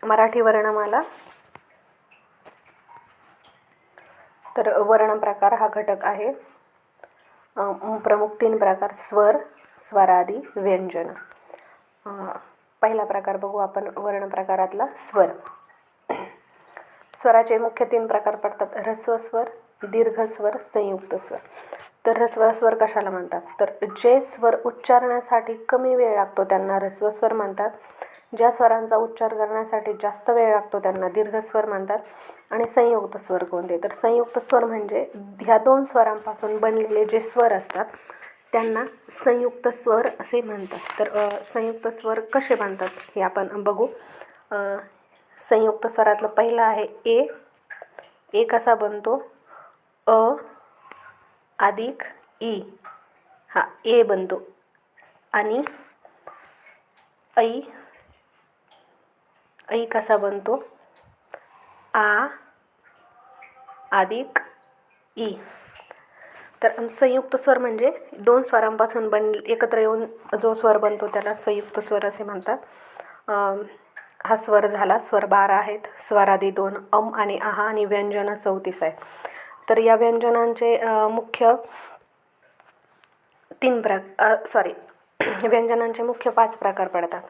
मराठी वर्णमाला. तर वर्णप्रकार हा घटक आहे. प्रमुख 3 प्रकार: स्वर, स्वरादी, व्यंजन. पहिला प्रकार बघू आपण वर्णप्रकारातला स्वर. स्वराचे मुख्य 3 प्रकार पडतात: ऱ्हस्व स्वर, दीर्घ स्वर, संयुक्त स्वर. तर ऱ्हस्व स्वर कशाला म्हणतात? तर जे स्वर उच्चारण्यासाठी कमी वेळ लागतो त्यांना ऱ्हस्व स्वर म्हणतात. ज्या स्वरांचा उच्चार करण्यासाठी जास्त वेळ लागतो त्यांना दीर्घ स्वर म्हणतात. आणि संयुक्त स्वर कोणते? तर संयुक्त स्वर म्हणजे ह्या 2 स्वरांपासून बनलेले जे स्वर असतात त्यांना संयुक्त स्वर असे म्हणतात. तर संयुक्त स्वर कसे बनतात हे आपण बघू. संयुक्त स्वरातलं पहिलं आहे ए. ए कसा बनतो? अ अधिक ई, हा ए बनतो. आणि ऐ. ऐ कसा बनतो? आ अधिक ई. तर संयुक्त स्वर म्हणजे 2 स्वरांपासून एकत्र येऊन जो स्वर बनतो त्याला संयुक्त स्वर असे म्हणतात. हा स्वर झाला. स्वर 12 आहेत. स्वरादी 2 अम आणि आहा आणि व्यंजन 34 आहेत. तर या व्यंजनांचे मुख्य 3 व्यंजनांचे मुख्य 5 प्रकार पडतात: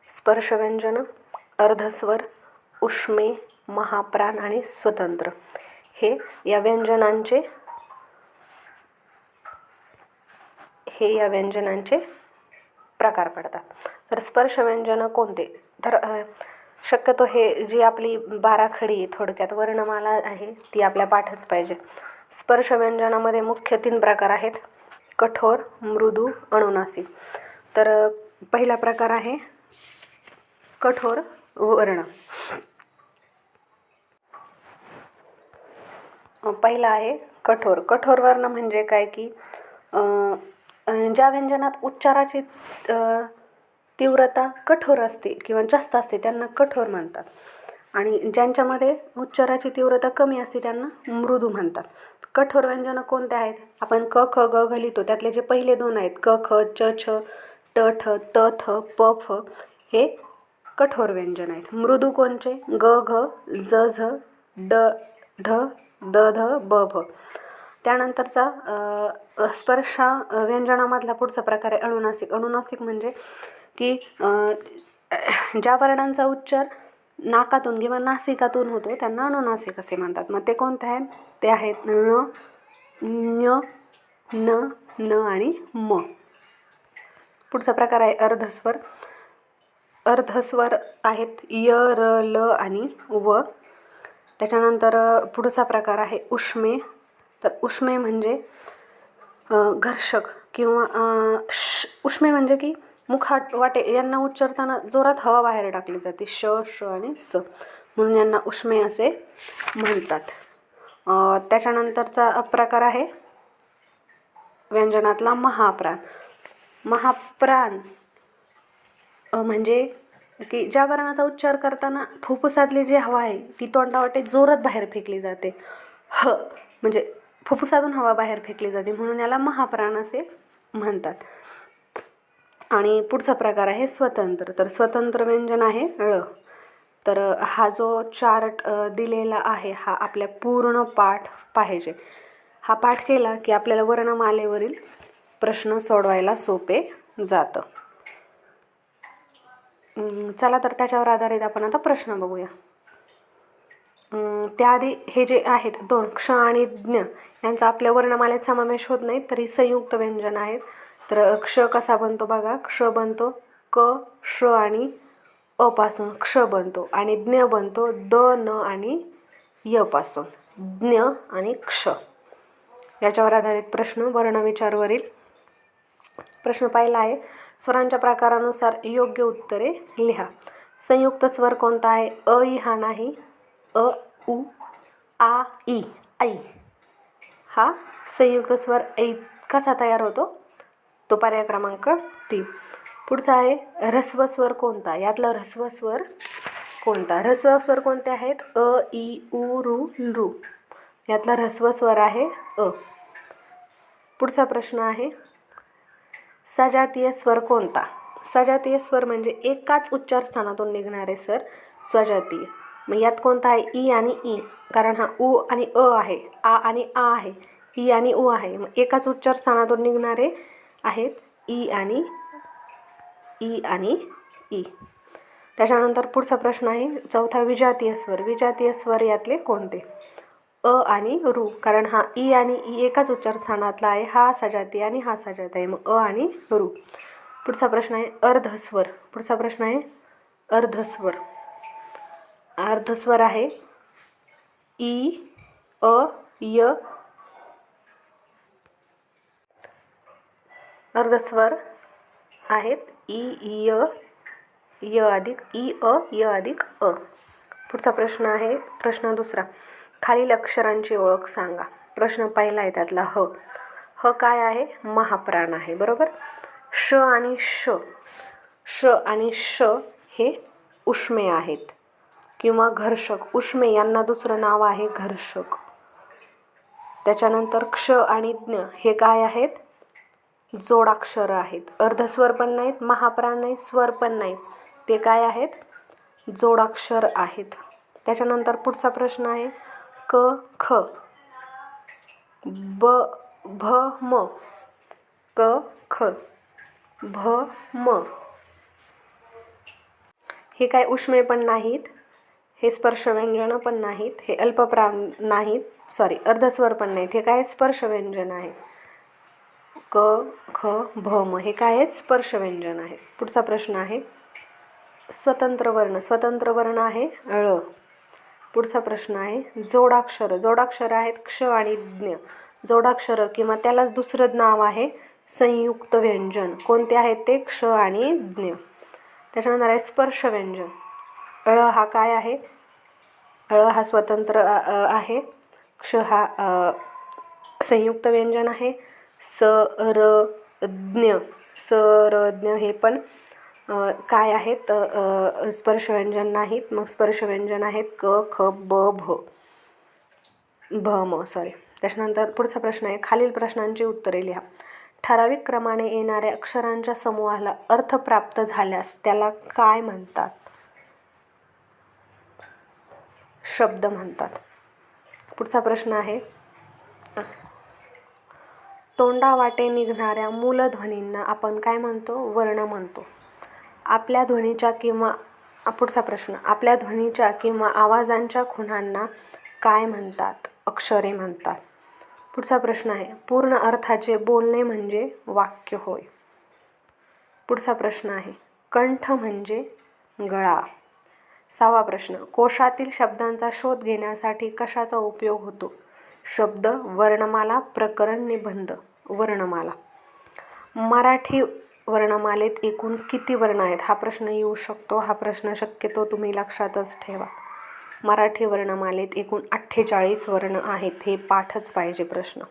स्पर्श व्यंजन, अर्धस्वर, उष्मे, महाप्राण आणि स्वतंत्र. हे या व्यंजनांचे प्रकार पडतात. तर स्पर्श व्यंजन कोणते? तर शक्यतो हे जी आपली 12 खडी थोडक्यात वर्णमाला आहे ती आपल्या पाठच पाहिजे. स्पर्श व्यंजनामध्ये मुख्य 3 प्रकार आहेत: कठोर, मृदू, अनुनासिक. तर पहिला प्रकार आहे कठोर वर्ण. पहिला आहे कठोर. कठोर वर्ण म्हणजे काय की ज्या व्यंजनात उच्चाराची तीव्रता कठोर असते किंवा जास्त असते त्यांना कठोर म्हणतात. आणि ज्यांच्यामध्ये उच्चाराची तीव्रता कमी असते त्यांना मृदू म्हणतात. कठोर व्यंजनं कोणते आहेत? आपण क ख ग घ लिहितो त्यातले जे पहिले 2 आहेत क ख च छ ट ठ त थ प फ हे कठोर व्यंजन आहेत. मृदू कोणचे? ग घ ज झ ड ढ द ध ब भ. त्यानंतरचा स्पर्श व्यंजनामधला पुढचा प्रकार आहे अनुनासिक. अनुनासिक म्हणजे की ज्या वर्णांचा उच्चार नाकातून किंवा नासिकातून होतो त्यांना अनुनासिक असे म्हणतात. मग ते कोणते आहेत? ते आहेत ण, ञ, न, न आणि म. पुढचा प्रकार आहे अर्धस्वर. अर्धस्वर आहेत य, र, ल आणि व. त्याच्यानंतर पुढचा प्रकार आहे उष्मे. तर उष्मे म्हणजे घर्षक किंवा उष्मे म्हणजे की मुखाट वाटे यांना उच्चारताना जोरात हवा बाहेर टाकली जाते. श, श आणि स म्हणून यांना उष्मे असे म्हणतात. त्याच्यानंतरचा प्रकार आहे व्यंजनातला महाप्राण. महाप्राण म्हणजे की ज्या वर्णाचा उच्चार करताना फुफ्फुसातली जी हवा आहे ती तोंडावाटे जोरात बाहेर फेकली जाते. ह म्हणजे फुफ्फुसातून हवा बाहेर फेकली जाते म्हणून याला महाप्राण असे म्हणतात. आणि पुढचा प्रकार आहे स्वतंत्र. तर स्वतंत्र व्यंजन आहे ळ. तर हा जो चार्ट दिलेला आहे हा आपल्या पूर्ण पाठ पाहिजे. हा पाठ केला की आपल्याला वर्णमालेवरील प्रश्न सोडवायला सोपे जातं. चला तर त्याच्यावर आधारित आपण आता प्रश्न बघूया. त्याआधी हे जे आहेत 2 क्ष आणि ज्ञ यांचा आपल्या वर्णमालेत समावेश होत नाही तरी संयुक्त व्यंजन आहेत. तर क्ष कसा बनतो बघा. क्ष बनतो क, श आणि अ पासून क्ष बनतो. आणि ज्ञ बनतो द, न आणि य पासून. ज्ञ आणि क्ष याच्यावर आधारित प्रश्न वर्णविचारवरील प्रश्न पहिला आहे स्वरांच्या प्रकारानुसार योग्य उत्तरे लिहा. संयुक्त स्वर कोणता आहे? अ ई हा नाही. अ उ आ ई ऐ हा संयुक्त स्वर. ऐ कसा तयार होतो? तो पर्याय क्रमांक 3. पुढचा आहे ऱ्हस्व स्वर कोणता? यातला ऱ्हस्व स्वर कोणता? ऱ्हस्व स्वर कोणते आहेत? अ ई उ रू रू. यातला ऱ्हस्व स्वर आहे अ. पुढचा प्रश्न आहे सजातीय स्वर कोणता? सजातीय स्वर म्हणजे एकाच उच्चार स्थानातून निघणारे स्वर स्वजातीय. मग यात कोणता आहे? ई आणि ई, कारण हा उ आणि अ आहे, आ आणि आ आहे, ई आणि उ आहे. मग एकाच उच्चार स्थानातून निघणारे आहेत ई आणि ई. त्याच्यानंतर पुढचा प्रश्न आहे चौथा, विजातीय स्वर. विजातीय स्वर यातले कोणते? अ आणि रू, कारण हा ई आणि ई एकाच उच्चार स्थानातला आहे, हा सजातीय आणि हा सजातीय, मग अ आणि रू. पुढचा प्रश्न आहे अर्धस्वर. पुढचा प्रश्न आहे अर्धस्वर. अर्धस्वर आहे ई, अ, य. अर्धस्वर आहेत ई, य, य अधिक ई, अ, य अधिक अ. पुढचा प्रश्न आहे प्रश्न दुसरा, खालील अक्षरांची ओळख सांगा. प्रश्न पहिला आहे त्यातला ह. ह काय आहे? महाप्राण आहे, बरोबर. श आणि श, श आणि श हे उष्मे आहेत किंवा घर्षक. उष्मे यांना दुसरं नाव आहे घर्षक. त्याच्यानंतर क्ष आणि ज्ञ हे काय आहेत? जोडाक्षर आहेत. अर्धस्वर पण नाहीत, महाप्राण नाही, स्वर पण नाहीत, ते काय आहेत? जोडाक्षर आहेत. त्याच्यानंतर पुढचा प्रश्न आहे क, ख, ब, भ, म. क, ख, भ, म हे काय उष्मे पण नाहीत, हे स्पर्शव्यंजन पण नाहीत, हे अल्पप्राण नाहीत, अर्धस्वर पण नाहीत, हे काय स्पर्शव्यंजन आहेत. क, ख, भ, म हे काय आहेत? स्पर्शव्यंजन आहेत. पुढचा प्रश्न आहे स्वतंत्र वर्ण. स्वतंत्र वर्ण आहे ळ. पुढचा प्रश्न आहे जोडाक्षर. जोडाक्षर आहेत क्ष आणि ज्ञ. जोडाक्षर किंवा त्यालाच दुसरं नाव आहे संयुक्त व्यंजन. कोणते आहेत ते? क्ष आणि ज्ञ. त्याच्यानंतर आहे स्पर्शव्यंजन. ळ हा काय आहे? ळ हा स्वतंत्र आहे. क्ष हा संयुक्त व्यंजन आहे. स, र, ज्ञ, स, र, ज्ञ हे पण काय आहेत? स्पर्शव्यंजन नाहीत. मग स्पर्शव्यंजन आहेत क, ख, ब, भ, म. त्याच्यानंतर पुढचा प्रश्न आहे खालील प्रश्नांची उत्तरे लिहा. ठराविक क्रमाने येणाऱ्या अक्षरांच्या समूहाला अर्थ प्राप्त झाल्यास त्याला काय म्हणतात? शब्द म्हणतात. पुढचा प्रश्न आहे तोंडावाटे निघणाऱ्या मूलध्वनींना आपण काय म्हणतो? वर्ण म्हणतो. आपल्या ध्वनीच्या किंवा पुढचा प्रश्न, आपल्या ध्वनीच्या किंवा आवाजांच्या खुणांना काय म्हणतात? अक्षरे म्हणतात. पुढचा प्रश्न आहे पूर्ण अर्थाचे बोलणे म्हणजे वाक्य होय. पुढचा प्रश्न आहे कंठ म्हणजे गळा. 6वा प्रश्न, कोशातील शब्दांचा शोध घेण्यासाठी कशाचा उपयोग होतो? शब्द, वर्णमाला, प्रकरण, निबंध. वर्णमाला. मराठी वर्णमालेत एकूण किती वर्ण आहेत? हा प्रश्न येऊ शकतो. हा प्रश्न शक्यतो तुम्ही लक्षातच ठेवा. मराठी वर्णमालेत एकूण 48 वर्ण आहेत. हे पाठच पाहिजे प्रश्न.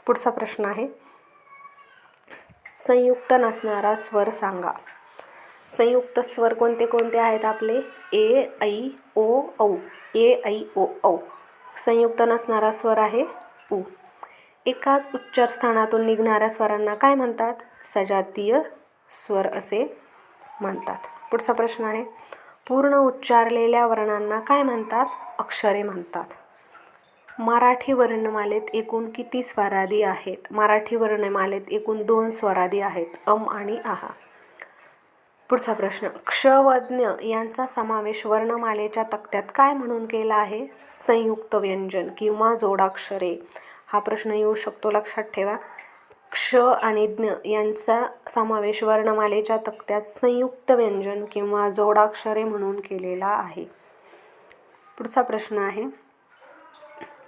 पुढचा प्रश्न आहे संयुक्त नसणारा स्वर सांगा. संयुक्त स्वर कोणते कोणते आहेत आपले? ए, ऐ, ओ, औ. ए, ऐ, ओ, औ. संयुक्त नसणारा स्वर आहे उ. एकाच उच्चार स्थानातून निघणाऱ्या स्वरांना काय म्हणतात? सजातीय स्वर असे म्हणतात. पुढचा प्रश्न आहे पूर्ण उच्चारलेल्या वर्णांना काय म्हणतात? अक्षरे म्हणतात. मराठी वर्णमालेत एकूण किती स्वरादी आहेत? मराठी वर्णमालेत एकूण 2 स्वरादी आहेत, अम आणि आहा. पुढचा प्रश्न क्ष व ज्ञ यांचा समावेश वर्णमालेच्या तक्त्यात काय म्हणून केला आहे? संयुक्त व्यंजन किंवा जोडाक्षरे. हा प्रश्न येऊ शकतो, लक्षात ठेवा. क्ष आणि ज्ञ यांचा समावेश वर्णमालेच्या तक्त्यात संयुक्त व्यंजन किंवा जोडाक्षरे म्हणून केलेला आहे. पुढचा प्रश्न आहे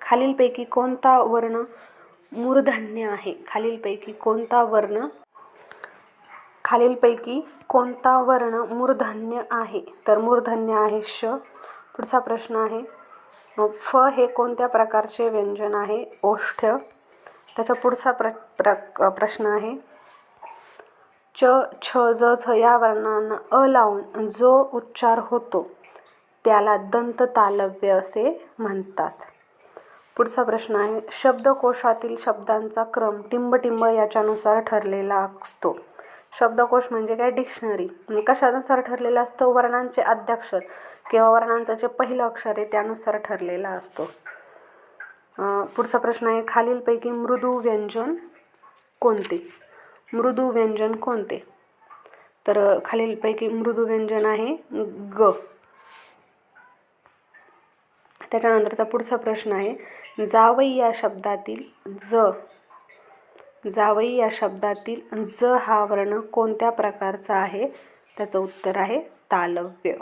खालीलपैकी कोणता वर्ण मूर्धन्य आहे? खालीलपैकी कोणता वर्ण मूर्धन्य आहे? तर मूर्धन्य आहे श. पुढचा प्रश्न आहे फ हे कोणत्या प्रकारचे व्यंजन आहे? ओष्ठ्य. त्याच्या पुढचा प्रश्न आहे च, छ, ज, झ या वर्णांना अ लावून जो उच्चार होतो त्याला दंत तालव्य असे म्हणतात. पुढचा प्रश्न आहे शब्दकोशातील शब्दांचा क्रम टिंब-टिंब याच्यानुसार ठरलेला असतो. शब्दकोश म्हणजे काय, डिक्शनरी. आणि कशानुसार ठरलेला असतो, वर्णांचे आद्याक्षर किंवा वर्णांचं जे पहिलं अक्षर आहे त्यानुसार ठरलेला असतो. पुढचा प्रश्न आहे, खालीलपैकी मृदू व्यंजन कोणते? मृदू व्यंजन कोणते? तर खालीलपैकी मृदू व्यंजन आहे ग. त्याच्यानंतरचा पुढचा प्रश्न आहे, जावई या शब्दातील जावई या शब्दातील ज हा वर्ण कोणत्या प्रकारचा आहे? त्याचं उत्तर आहे तालव्य.